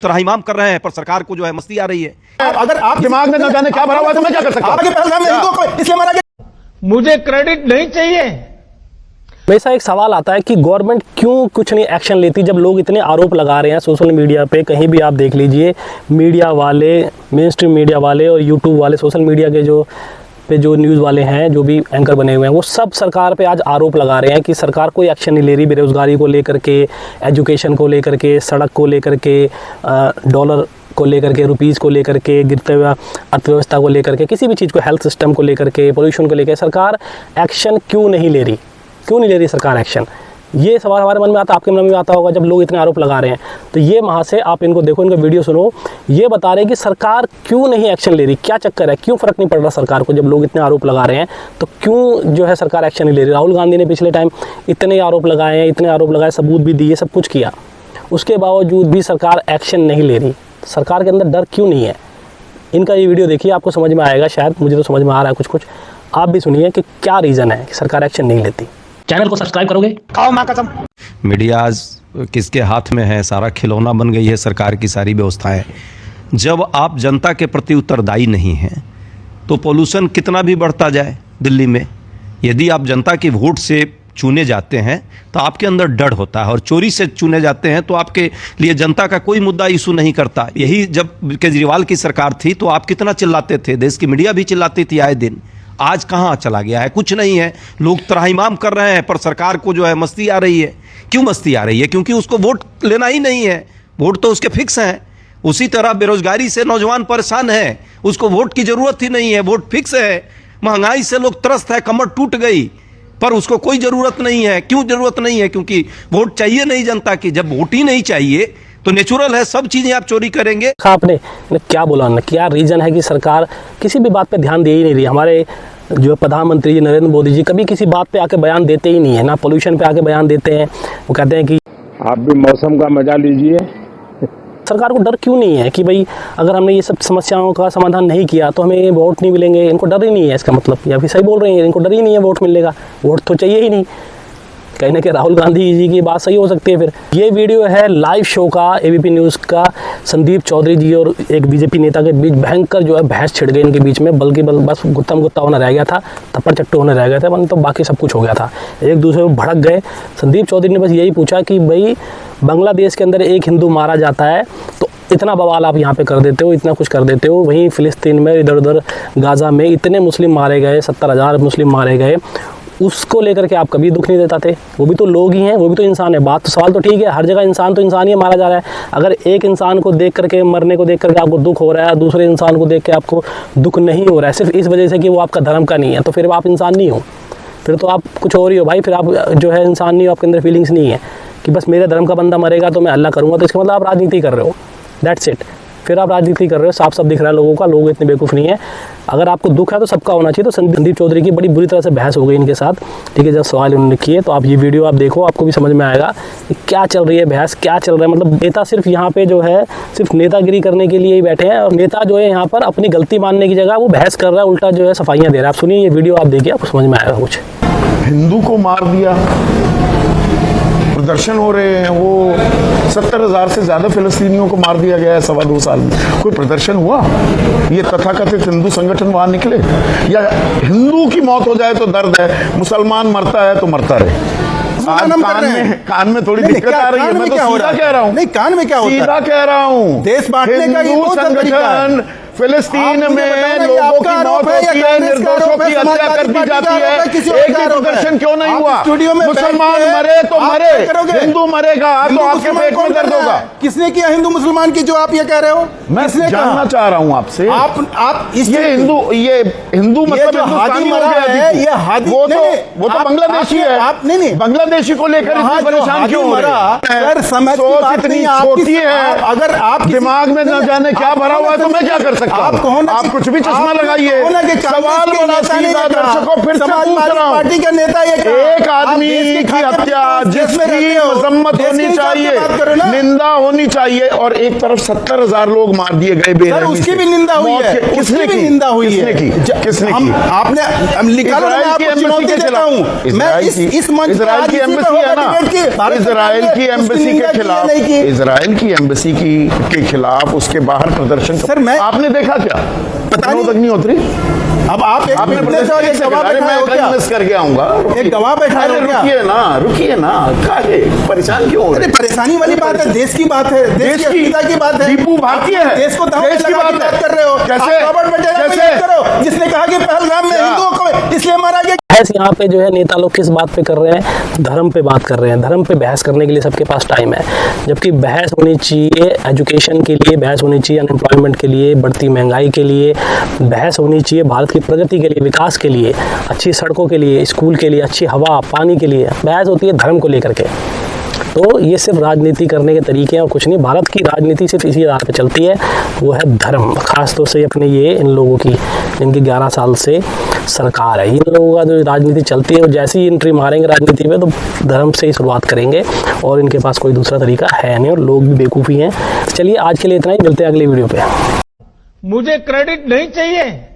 त्राहिमाम कर रहे हैं, पर सरकार को जो है मस्ती आ रही है। अगर आप दिमाग में न जाने क्या भरा हुआ है तो मैं क्या कर सकता हूं? मुझे क्रेडिट नहीं चाहिए। वैसा एक सवाल आता है कि गवर्नमेंट क्यों कुछ नहीं एक्शन लेती जब लोग इतने आरोप लगा रहे हैं सोशल मीडिया पे। कहीं भी आप देख लीजिए, मीडिया वाले, मेन स्ट्रीम मीडिया वाले और यूट्यूब वाले, सोशल मीडिया के जो न्यूज़ वाले हैं, जो भी एंकर बने हुए हैं, वो सब सरकार पे आज आरोप लगा रहे हैं कि सरकार कोई एक्शन नहीं ले रही बेरोज़गारी को लेकर के, एजुकेशन को लेकर के, सड़क को लेकर के, डॉलर को लेकर के, रुपीज़ को लेकर के, गिरते हुए अर्थव्यवस्था को लेकर के, किसी भी चीज़ को, हेल्थ सिस्टम को लेकर के, पोल्यूशन को लेकर सरकार एक्शन क्यों नहीं ले रही? क्यों नहीं ले रही सरकार एक्शन? ये सवाल हमारे मन में आता, आपके मन में आता होगा जब लोग इतने आरोप लगा रहे हैं। तो ये वहाँ से आप इनको देखो, इनका वीडियो सुनो, ये बता रहे हैं कि सरकार क्यों नहीं एक्शन ले रही, क्या चक्कर है, क्यों फ़र्क नहीं पड़ रहा सरकार को। जब लोग इतने आरोप लगा रहे हैं तो क्यों जो है सरकार एक्शन नहीं ले रही? राहुल गांधी ने पिछले टाइम इतने आरोप लगाए हैं, इतने आरोप लगाए, सबूत भी दिए, सब कुछ किया, उसके बावजूद भी सरकार एक्शन नहीं ले रही। सरकार के अंदर डर क्यों नहीं है? इनका ये वीडियो देखिए, आपको समझ में आएगा, शायद मुझे तो समझ में आ रहा है कुछ कुछ, आप भी सुनिए कि क्या रीज़न है कि सरकार एक्शन नहीं लेती। चैनल को सब्सक्राइब करोगे? खाओ मां कसम। मीडिया आज किसके हाथ में है? सारा खिलौना बन गई है सरकार की सारी व्यवस्थाएं। जब आप जनता के प्रति उत्तरदायी नहीं हैं तो पोल्यूशन कितना भी बढ़ता जाए दिल्ली में, यदि आप जनता के वोट से चुने जाते हैं तो आपके अंदर डर होता है, और चोरी से चुने जाते हैं तो आपके लिए जनता का कोई मुद्दा इशू नहीं करता। यही जब केजरीवाल की सरकार थी तो आप कितना चिल्लाते थे, देश की मीडिया भी चिल्लाती थी आए दिन। आज कहाँ चला गया है? कुछ नहीं है। लोग त्राहिमाम कर रहे हैं, पर सरकार को जो है मस्ती आ रही है। क्यों मस्ती आ रही है? क्योंकि उसको वोट लेना ही नहीं है, वोट तो उसके फिक्स हैं। उसी तरह बेरोजगारी से नौजवान परेशान है, उसको वोट की जरूरत ही नहीं है, वोट फिक्स है। महंगाई से लोग त्रस्त है, कमर टूट गई, पर उसको कोई जरूरत नहीं है। क्यों जरूरत नहीं है? क्योंकि वोट चाहिए नहीं जनता की। जब वोट ही नहीं चाहिए तो नेचुरल है, सब चीजें आप चोरी करेंगे। आपने क्या बोला ना, क्या रीज़न है कि सरकार किसी भी बात पे ध्यान दे ही नहीं रही? हमारे जो प्रधानमंत्री जी नरेंद्र मोदी जी कभी किसी बात पे आके बयान देते ही नहीं है, ना पोल्यूशन पे आके बयान देते हैं। वो कहते हैं कि आप भी मौसम का मजा लीजिए। सरकार को डर क्यों नहीं है कि भाई अगर हमने ये सब समस्याओं का समाधान नहीं किया तो हमें वोट नहीं मिलेंगे? इनको डर ही नहीं है इसका मतलब, या फिर सही बोल रहे हैं, इनको डर ही नहीं है वोट मिलेगा, वोट तो चाहिए ही नहीं। कहीं ना कहीं राहुल गांधी जी की बात सही हो सकती है। फिर ये वीडियो है लाइव शो का, एबीपी न्यूज़ का। संदीप चौधरी जी और एक बीजेपी नेता के बीच भयंकर जो है बहस छिड़ गई इनके बीच में, बल्कि बस गुत्तम गुत्ता होना रह गया था, थप्पड़ चट्टू होने रह गए थे, वरना तो बाकी सब कुछ हो गया था। एक दूसरे को भड़क गए। संदीप चौधरी ने बस यही पूछा कि भाई बांग्लादेश के अंदर एक हिंदू मारा जाता है तो इतना बवाल आप यहाँ पे कर देते हो, इतना कुछ कर देते हो, वहीं फ़िलिस्तीन में, इधर उधर गाज़ा में इतने मुस्लिम मारे गए, 70,000 मुस्लिम मारे गए, उसको लेकर के आप कभी दुख नहीं देता थे? वो भी तो लोग ही हैं, वो भी तो इंसान है। बात तो, सवाल तो ठीक है, हर जगह इंसान तो इंसान ही मारा जा रहा है। अगर एक इंसान को देख करके, मरने को देख करके आपको दुख हो रहा है, दूसरे इंसान को देख के आपको दुख नहीं हो रहा है, सिर्फ इस वजह से कि वो आपका धर्म का नहीं है, तो फिर आप इंसान नहीं हो, फिर तो आप कुछ और ही हो भाई। फिर आप जो है इंसान नहीं हो, आपके अंदर फीलिंग्स नहीं है कि बस मेरे धर्म का बंदा मरेगा तो मैं हल्ला करूँगा, तो इसका मतलब आप राजनीति कर रहे हो। That's it. फिर आप राजनीति कर रहे हो, साफ साफ दिख रहा है लोगों का, लोग इतने बेवकूफ़ नहीं है। अगर आपको दुख है तो सबका होना चाहिए। तो संदीप चौधरी की बड़ी बुरी तरह से बहस हो गई इनके साथ, ठीक है, जब सवाल उन्होंने किए। तो आप ये वीडियो आप देखो, आपको भी समझ में आएगा कि क्या चल रही है बहस, क्या चल रहा है। मतलब नेता सिर्फ यहाँ पे जो है सिर्फ नेतागिरी करने के लिए ही बैठे हैं, और नेता जो है यहाँ पर अपनी गलती मानने की जगह वो बहस कर रहा है, उल्टा जो है सफाइयाँ दे रहा है। आप सुनिए ये वीडियो, आप देखिए, आपको समझ में आएगा कुछ। हिंदू को मार दिया, प्रदर्शन हो रहे हैं, वो 70,000 से ज्यादा फिलिस्तीनियों को मार दिया गया है 2.25 साल में। कोई प्रदर्शन हुआ? ये तथाकथित हिंदू संगठन वहां निकले? या हिंदू की मौत हो जाए तो दर्द है, मुसलमान मरता है तो मरता रहे। कान में थोड़ी दिक्कत आ रही है, मैं तो सीधा कह रहा हूँ। नहीं, कान में क्या होता है? सीधा कह रहा हूँ, देश बांटने का ये बहुत संगठन फिलिस्तीन में लोगों की मौत होती है, निर्दोषों की हत्या कर दी जाती है, एक भी प्रदर्शन क्यों नहीं हुआ? मुसलमान मरे तो मरे, हिंदू मरेगा तो आपके पेट में दर्द होगा। किसने किया हिंदू मुसलमान की जो आप ये कह रहे हो? मैं जानना चाह रहा हूँ आपसे। आप ये हिंदू मतलब हिंदुस्तानी हो गया, ये हादी, वो तो बांग्लादेशी है। आप नहीं, बांग्लादेशी को लेकर इतनी परेशान क्यों हो रहे हैं? सोच इतनी छोटी है, अगर आप दिमाग में न जाने क्या भरा हुआ है तो मैं क्या कर सकता हूं? सकता आप हूं। कहो ना आप कि- कुछ भी चश्मा आप लगाइए। कहो ना कि कांग्रेस सवाल के बड़ा नेता ने सीधा ये कहा, दर्शकों फिर से पूछ समाजवादी रहा हूं। पार्टी का नेता ये कहा, एक आप आदमी देश के की खातिर हत्या देश में जिसकी रहते हो, मजम्मत देश के होनी हिसाब से चाहिए, बात करो ना। निंदा होनी चाहिए, और एक तरफ 70,000 लोग मार दिए गए बेरहमी उसकी से। भी निंदा हुई मौत है, के- किसने उसकी भी की? निंदा हुई किसने है। की? किसने हम की? आपने निकालो, मैं इजराइल की आपको एम्बेसी चुनौती के देता खिलाफ, हूं। मैं इस मंच पे इजराइल आज की इसी पे एम्बेसी है होगा ना, डिबेट की, भारत इजराइल सरकार की ने उसकी एम्बेसी निंदा के की या खिलाफ, नहीं की? इजराइल की एम्बेसी के खिलाफ उसके बाहर प्रदर्शन सर, मैं- आपने देखा क्या? पता नहीं। अग्निहोत्री अब आप एक आपने witness और एक गवाह बैठाए हो मैं क्या? मिस करके आऊंगा। एक गवाह बैठा अरे हो क्या? रुकिए ना काहे परेशान क्यों हो अरे रहे? परेशानी वाली बात है, देश की बात है, देश की अस्मिता की बात है। दीपू भारतीय आप है, देश को दांव पे देश की लगा के बात है। बात कर रहे हो। कैसे? आप रॉबर्ट वड्रा को कैसे? याद करो, जिसने कहा कि पहलगाम में क्या? हिंदुओं को इसलिए मारा गया। बहस यहाँ पे जो है नेता लोग किस बात पे कर रहे हैं, धर्म पे बात कर रहे हैं। धर्म पे बहस करने के लिए सबके पास टाइम है, जबकि बहस होनी चाहिए एजुकेशन के लिए, बहस होनी चाहिए अनएम्प्लॉयमेंट के लिए, बढ़ती महंगाई के लिए, बहस होनी चाहिए भारत की प्रगति के लिए, विकास के लिए, अच्छी सड़कों के लिए, स्कूल के लिए, अच्छी हवा पानी के लिए। बहस होती है धर्म को लेकर के। तो ये सिर्फ राजनीति करने के तरीके हैं और कुछ नहीं। भारत की राजनीति सिर्फ इसी आधार पर चलती है, वो है धर्म। खास तौर से अपने ये इन लोगों की, जिनकी 11 साल से सरकार है, इन लोगों का जो राजनीति चलती है, वो जैसे ही एंट्री मारेंगे राजनीति में तो धर्म से ही शुरुआत करेंगे और इनके पास कोई दूसरा तरीका है नहीं और लोग भी बेवकूफ़ी हैं। चलिए आज के लिए इतना ही, मिलते हैं अगली वीडियो पे। मुझे क्रेडिट नहीं चाहिए।